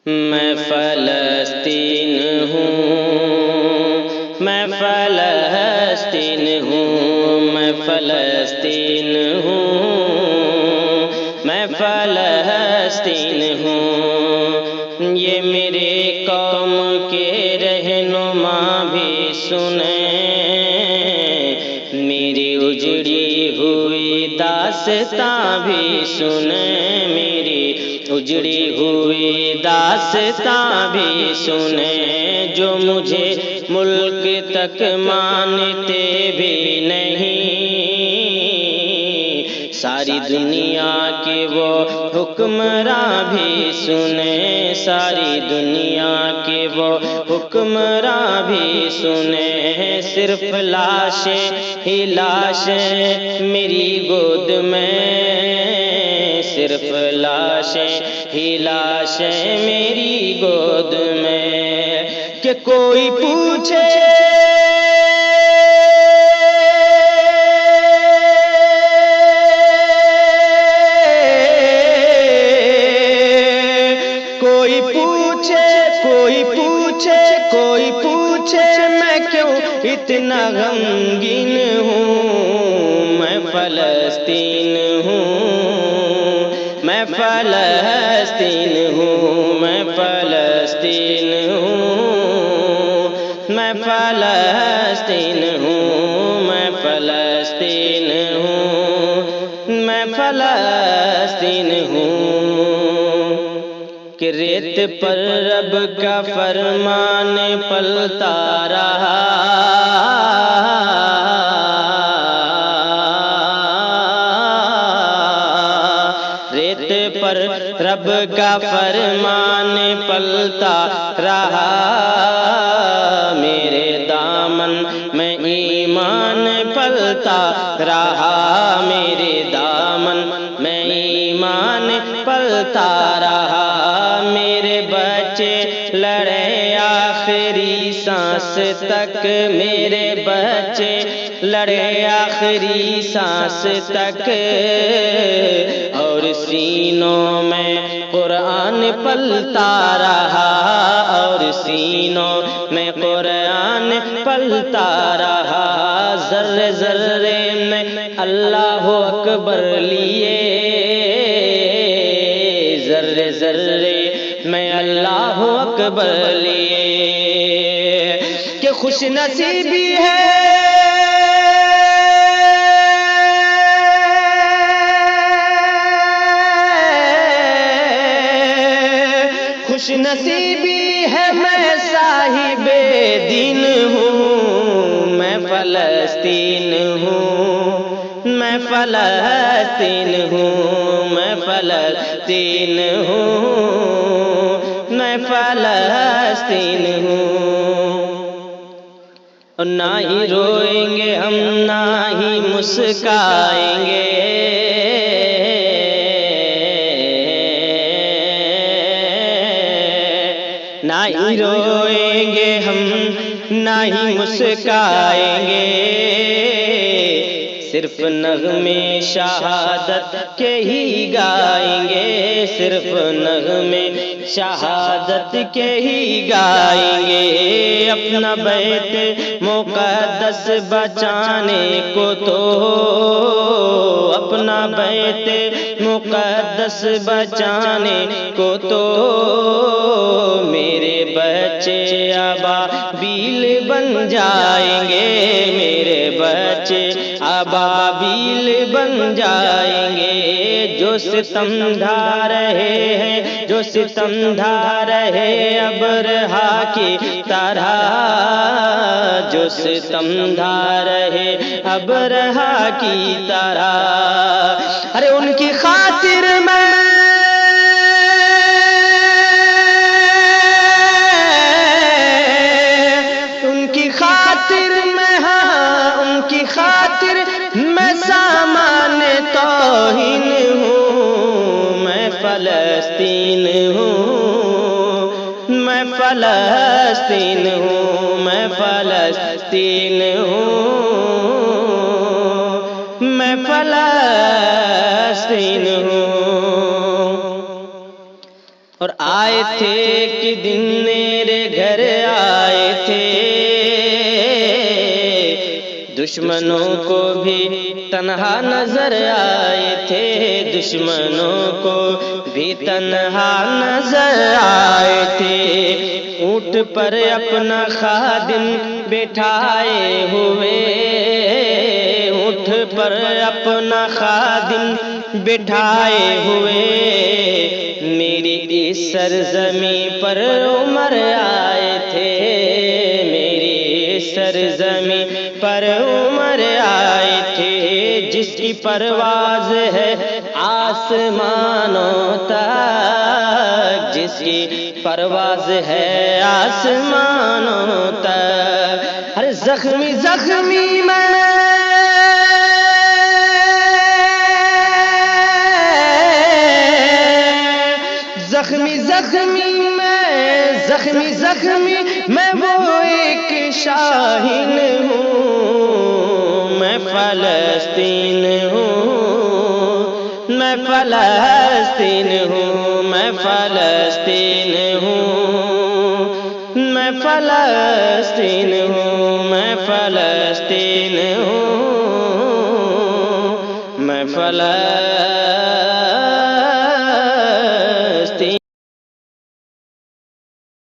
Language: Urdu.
میں فلسطین ہوں، میں فلسطین ہوں، میں فلسطین ہوں، میں فلسطین ہوں۔ یہ میرے قوم کے رہنما بھی سنیں، میری اجڑی ہوئی داستاں بھی سنیں، میری اجڑی ہوئی داستاں بھی سنیں۔ جو مجھے ملک تک مانتے بھی نہیں، ساری دنیا کے وہ حکمراں بھی سنیں، ساری دنیا کے وہ حکمراں بھی سنیں۔ صرف لاشیں ہی لاشیں میری گود میں، صرف لاشیں ہی لاشیں میری گود میں، کہ کوئی پوچھے کوئی پوچھے میں کیوں اتنا غمگین ہوں۔ میں فلسطین ہوں، میں فلسطین ہوں، میں فلسطین ہوں، میں فلسطین ہوں، میں فلسطین ہوں، میں فلسطین ہوں۔ کہ ریت پر رب کا فرمان پلتا رہا، ریت پر رب کا فرمان پلتا رہا، میرے دامن میں ایمان پلتا رہا، میرے دامن میں ایمان پلتا رہا۔ میرے بچے لڑے آخری سانس تک، میرے بچے لڑے آخری سانس تک، اور سینوں میں قرآن پلتا رہا، اور سینوں میں قرآن پلتا رہا۔ ذرے ذرے میں اللہ اکبر لیے، ذرے ذرے میں اللہ اکبر لیے، کہ خوش نصیبی ہے خوش نصیبی ہے میں صاحب دین ہوں، میں فلسطین ہوں، میں فلسطین ہوں، میں فلسطین ہوں، میں فلسطین ہوں۔ اور نہ ہی روئیں گے ہم، نہ ہی مسکرائیں گے، نہ ہی روئیں گے ہم، نہ ہی مسکرائیں گے، صرف نغمے شہادت کے ہی گائیں گے، صرف نغمے شہادت کے ہی گائیں گے۔ اپنا بیت مقدس بچانے کو تو، اپنا بیت مقدس بچانے کو تو، میرے بچے ابابیل بن جائیں گے، میرے بچے ابابیل بن جائیں گے۔ جو ستم ڈھا رہے ہیں، جو ستم ڈھا رہے ابرہا کی طرح، جو ستم ڈھا رہے ابرہا کی طرح، ارے ان کی خاطر میں سامان توہین ہوں، میں فلسطین ہوں، میں فلسطین ہوں، میں فلسطین ہوں، میں فلسطین ہوں۔ اور آئے تھے کہ دن میرے گھر آئے تھے، دشمنوں کو بھی تنہا نظر آئے تھے، دشمنوں کو بھی تنہا نظر آئے تھے۔ اونٹ پر اپنا خادم بٹھائے ہوئے، اونٹ پر اپنا خادم بٹھائے ہوئے، میری اس سرزمین پر عمر آئے تھے، میری اس سرزمین پر عمر آئے تھے، جس کی پرواز ہے آسمانوں تک، جس کی پرواز ہے آسمانوں تک۔ ہر زخمی زخمی میں زخمی زخمی میں زخمی زخمی میں وہ ایک شاہین ہوں، میں فلسطین ہوں، میں فلسطین ہوں، میں فلسطین ہوں، میں فلسطین ہوں، میں فلسطین ہوں، میں فلسطین